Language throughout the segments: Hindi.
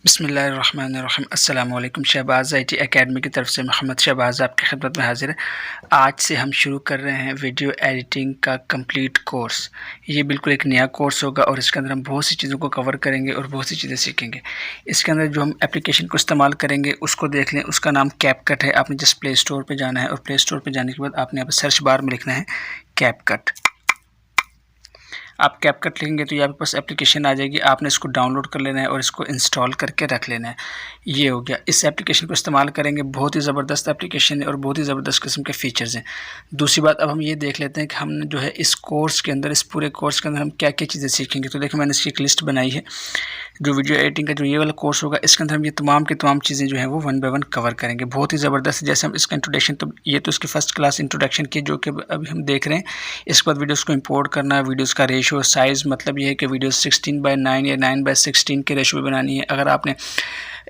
बिस्मिल्लाहिर्रहमानिर्रहीम। अस्सलाम वालेकुम। शहबाज़ IT एकेडमी की तरफ से मोहम्मद शहबाज़ आपकी खिदमत में हाज़िर है। आज से हम शुरू कर रहे हैं वीडियो एडिटिंग का कंप्लीट कोर्स। ये बिल्कुल एक नया कोर्स होगा और इसके अंदर हम बहुत सी चीज़ों को कवर करेंगे और बहुत सी चीज़ें सीखेंगे। इसके अंदर जो हम एप्लीकेशन को इस्तेमाल करेंगे उसको देख लें। उसका नाम कैपकट है। आपने जस्ट प्ले स्टोर पर जाना है और प्ले स्टोर पर जाने के बाद आपने यहाँ पर सर्च बार में लिखना है कैपकट। आप कैपकट लिखेंगे तो ये आपके पास एप्लीकेशन आ जाएगी। आपने इसको डाउनलोड कर लेना है और इसको इंस्टॉल करके रख लेना है। ये हो गया। इस एप्लीकेशन को इस्तेमाल करेंगे। बहुत ही ज़बरदस्त एप्लीकेशन है और बहुत ही ज़बरदस्त किस्म के फ़ीचर्स हैं। दूसरी बात, अब हम ये देख लेते हैं कि हम जो है इस कोर्स के अंदर, इस पूरे कोर्स के अंदर हम क्या क्या चीज़ें सीखेंगे। तो देखिए, मैंने इसकी एक लिस्ट बनाई है। जो वीडियो एडिटिंग का जो ये वाला कोर्स होगा, इसके अंदर हम ये तमाम की तमाम चीज़ें जो हैं वो वन बाय वन कवर करेंगे। बहुत ही ज़बरदस्त। जैसे हम इसका इंट्रोडक्शन, तो ये तो इसकी फ़र्स्ट क्लास इंट्रोडक्शन की जो कि अभी हम देख रहे हैं। इसके बाद वीडियोज़ को इंपोर्ट करना है, वीडियोज़ का रेशो साइज़, मतलब ये है कि वीडियो 16:9 या 9:16 के रेशो में बनानी है। अगर आपने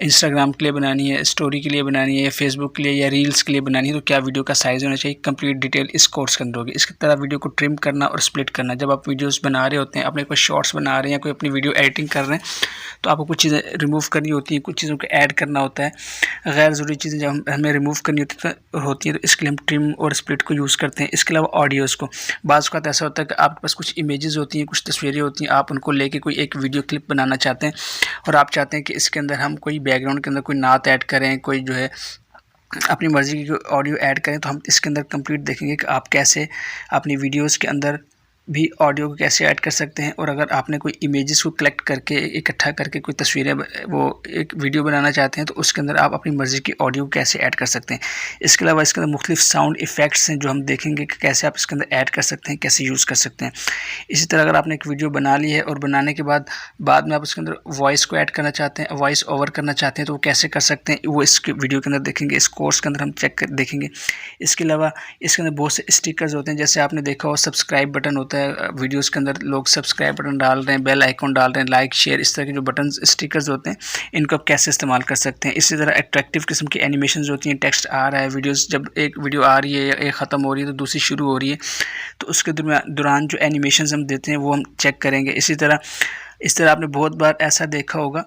इंस्टाग्राम के लिए बनानी है, स्टोरी के लिए बनानी है, या फेसबुक के लिए या रील्स के लिए बनानी है, तो क्या वीडियो का साइज़ होना चाहिए, कंप्लीट डिटेल इस कोर्स के अंदर होगी। इसकी तरह वीडियो को ट्रिम करना और स्प्लिट करना। जब आप वीडियोस बना रहे होते हैं, अपने कोई शॉर्ट्स बना रहे हैं या कोई अपनी वीडियो एडिटिंग कर रहे हैं, तो आपको कुछ चीज़ें रिमूव करनी होती हैं, कुछ चीज़ों को ऐड करना होता है। गैर ज़रूरी चीज़ें जब हमें रिमूव करनी होती है तो इसके लिए हम ट्रिम और स्प्लिट को यूज़ करते हैं। इसके अलावा ऑडियोज़ को, बाज़ वक़्त ऐसा होता है कि आपके पास कुछ इमेजेस होती हैं, कुछ तस्वीरें होती हैं, आप उनको लेके कोई एक वीडियो क्लिप बनाना चाहते हैं और आप चाहते हैं कि इसके अंदर हम कोई बैकग्राउंड के अंदर कोई नात ऐड करें, कोई जो है अपनी मर्ज़ी की ऑडियो ऐड करें। तो हम इसके अंदर कंप्लीट देखेंगे कि आप कैसे अपनी वीडियोज़ के अंदर भी ऑडियो को कैसे ऐड कर सकते हैं। और अगर आपने कोई इमेजेस को कलेक्ट करके, इकट्ठा करके कोई तस्वीरें, वो एक वीडियो बनाना चाहते हैं, तो उसके अंदर आप अपनी मर्ज़ी की ऑडियो को कैसे ऐड कर सकते हैं। इसके अलावा इसके अंदर मुख्तलिफ साउंड इफ़ेक्ट्स हैं जो हम देखेंगे कि कैसे आप इसके अंदर ऐड कर सकते हैं, कैसे यूज़ कर सकते हैं। इसी तरह अगर आपने एक वीडियो बना ली है और बनाने के बाद में आप उसके अंदर वॉइस को ऐड करना चाहते हैं, वॉइस ओवर करना चाहते हैं, तो वो कैसे कर सकते हैं, वो इस वीडियो के अंदर देखेंगे। इस कोर्स के अंदर हम देखेंगे। इसके अलावा इसके अंदर बहुत से स्टिकर्स होते हैं। जैसे आपने देखा हो, सब्सक्राइब बटन होता है वीडियोस के अंदर, लोग सब्सक्राइब बटन डाल रहे हैं, बेल आइकॉन डाल रहे हैं, लाइक शेयर, इस तरह के जो बटन स्टिकर्स होते हैं, इनको आप कैसे इस्तेमाल कर सकते हैं। इसी तरह अट्रैक्टिव किस्म की एनिमेशंस होती हैं। टेक्स्ट आ रहा है, वीडियोस जब एक वीडियो आ रही है या एक ख़त्म हो रही है तो दूसरी शुरू हो रही है, तो उसके दौरान जो एनिमेशंस हम देते हैं वो हम चेक करेंगे। इस तरह आपने बहुत बार ऐसा देखा होगा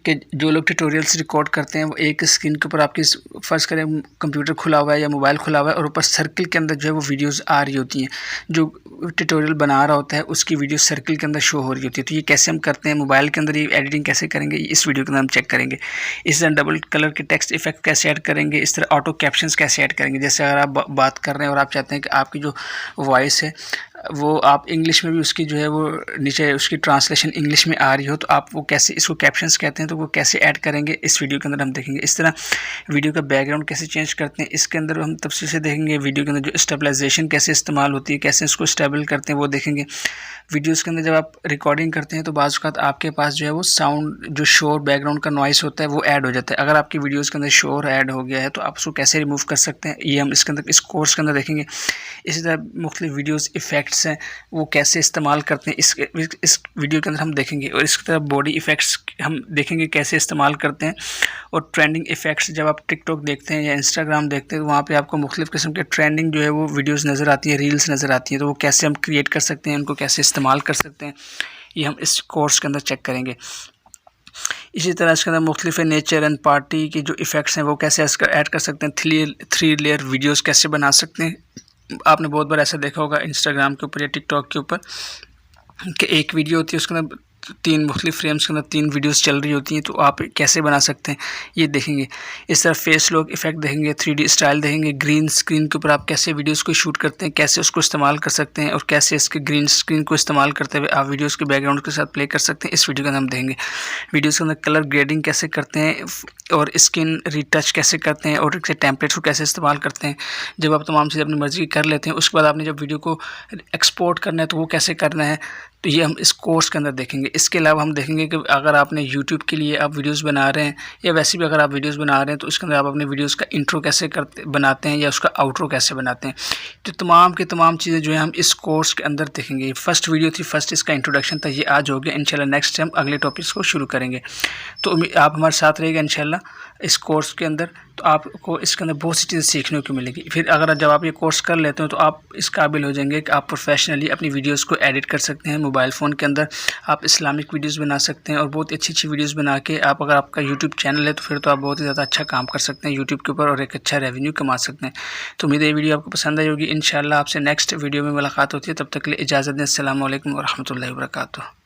कि जो लोग ट्यूटोरियल्स रिकॉर्ड करते हैं, वो एक स्क्रीन के ऊपर आपकी, फ़र्ज़ करें कंप्यूटर खुला हुआ है या मोबाइल खुला हुआ है और ऊपर सर्कल के अंदर जो है वो वीडियोस आ रही होती हैं। जो ट्यूटोरियल बना रहा होता है उसकी वीडियो सर्कल के अंदर शो हो रही होती है। तो ये कैसे हम करते हैं, मोबाइल के अंदर ये एडिटिंग कैसे करेंगे, इस वीडियो के अंदर हम चेक करेंगे। इस तरह डबल कलर के टेक्स्ट इफेक्ट कैसे ऐड करेंगे, इस तरह ऑटो कैप्शंस कैसे ऐड करेंगे। जैसे अगर आप बात कर रहे हैं और आप चाहते हैं कि आपकी जो वॉइस है वो आप इंग्लिश में भी उसकी जो है वो नीचे उसकी ट्रांसलेशन इंग्लिश में आ रही हो, तो आप वो कैसे, इसको कैप्शंस कहते हैं, तो वो कैसे ऐड करेंगे इस वीडियो के अंदर हम देखेंगे। इस तरह वीडियो का बैकग्राउंड कैसे चेंज करते हैं, इसके अंदर हम तफसील से देखेंगे। वीडियो के अंदर जो स्टेबलाइजेशन कैसे इस्तेमाल होती है, कैसे इसको स्टेबल करते हैं, वो देखेंगे। वीडियोज़ के अंदर जब आप रिकॉर्डिंग करते हैं तो बाज़ वक़्त आपके पास जो है वो साउंड, जो शोर, बैकग्राउंड का नॉइस होता है, वो ऐड हो जाता है। अगर आपकी वीडियोज़ के अंदर शोर ऐड हो गया है तो आप उसको कैसे रिमूव कर सकते हैं, ये हम इसके अंदर, इस कोर्स के अंदर देखेंगे। इसी तरह मुख्तलिफ वीडियोज़ इफ़ेक्ट्स हैं, वो कैसे इस्तेमाल करते हैं, इस वीडियो के अंदर हम देखेंगे। और इसकी तरह बॉडी इफ़ेक्ट्स हम देखेंगे कैसे इस्तेमाल करते हैं। और ट्रेंडिंग इफ़ेक्ट्स, जब आप टिकटॉक देखते हैं या इंस्टाग्राम देखते हैं तो वहाँ पे आपको मुख्तलिफ किस्म के ट्रेंडिंग जो है वो वीडियोस नज़र आती हैं, रील्स नज़र आती हैं, तो वो कैसे हम क्रिएट कर सकते हैं, उनको कैसे इस्तेमाल कर सकते हैं, ये हम इस कोर्स के अंदर चेक करेंगे। इसी तरह इसके अंदर मुख्तलिफ नेचर एंड पार्टी के जो इफ़ेक्ट्स हैं वो कैसे ऐड कर सकते हैं। थ्री लेयर वीडियोज़ कैसे बना सकते हैं। आपने बहुत बार ऐसा देखा होगा इंस्टाग्राम के ऊपर या टिकटॉक के ऊपर कि एक वीडियो होती है, उसके अंदर 3 मुख्तलिफ फ्रेम्स के अंदर 3 वीडियोस चल रही होती हैं, तो आप कैसे बना सकते हैं, ये देखेंगे। इस तरह फेस लॉक इफ़ेक्ट देखेंगे, 3D स्टाइल देखेंगे। ग्रीन स्क्रीन के ऊपर आप कैसे वीडियोस को शूट करते हैं, कैसे उसको इस्तेमाल कर सकते हैं, और कैसे इसके ग्रीन स्क्रीन को इस्तेमाल करते हुए आप वीडियोस के बैकग्राउंड के साथ प्ले कर सकते हैं, इस वीडियो का नाम देखेंगे। वीडियोज़ के अंदर कलर ग्रेडिंग कैसे करते हैं और स्किन रीटच कैसे करते हैं और इसके टेम्पलेट्स को कैसे इस्तेमाल करते हैं। जब आप तमाम चीज़ें अपनी मर्ज़ी की कर लेते हैं, उसके बाद आपने जब वीडियो को एक्सपोर्ट करना है तो वो कैसे करना है, तो ये हम इस कोर्स के अंदर देखेंगे। इसके अलावा हम देखेंगे कि अगर आपने यूट्यूब के लिए आप वीडियोस बना रहे हैं या वैसे भी अगर आप वीडियोस बना रहे हैं तो इसके अंदर आप अपने वीडियोस का इंट्रो कैसे बनाते हैं या उसका आउट्रो कैसे बनाते हैं। तो तमाम की तमाम चीज़ें जो है हम इस कोर्स के अंदर देखेंगे। फर्स्ट वीडियो थी, फर्स्ट इसका इंट्रोडक्शन था, ये आज हो गया। इंशाल्लाह नेक्स्ट टाइम अगले टॉपिक्स को शुरू करेंगे। तो आप हमारे साथ रहिएगा इंशाल्लाह इस कोर्स के अंदर। तो आपको इसके अंदर बहुत सी चीज़ें सीखने को मिलेगी। फिर अगर जब आप ये कोर्स कर लेते हो तो आप इस काबिल हो जाएंगे कि आप प्रोफेशनली अपनी वीडियोस को एडिट कर सकते हैं। मोबाइल फ़ोन के अंदर आप इस्लामिक वीडियोस बना सकते हैं और बहुत अच्छी अच्छी वीडियोस बना के आप, अगर आपका यूट्यूब चैनल है तो फिर तो आप बहुत ही ज़्यादा अच्छा काम कर सकते हैं यूट्यूब के ऊपर और एक अच्छा रेवेन्यू कमा सकते हैं। तो उम्मीद है ये वीडियो आपको पसंद आई होगी। इंशाल्लाह आपसे नेक्स्ट वीडियो में मुलाकात होती है, तब तक के लिए इजाज़त दें। अस्सलामु अलैकुम व रहमतुल्लाहि व बरकातुहू।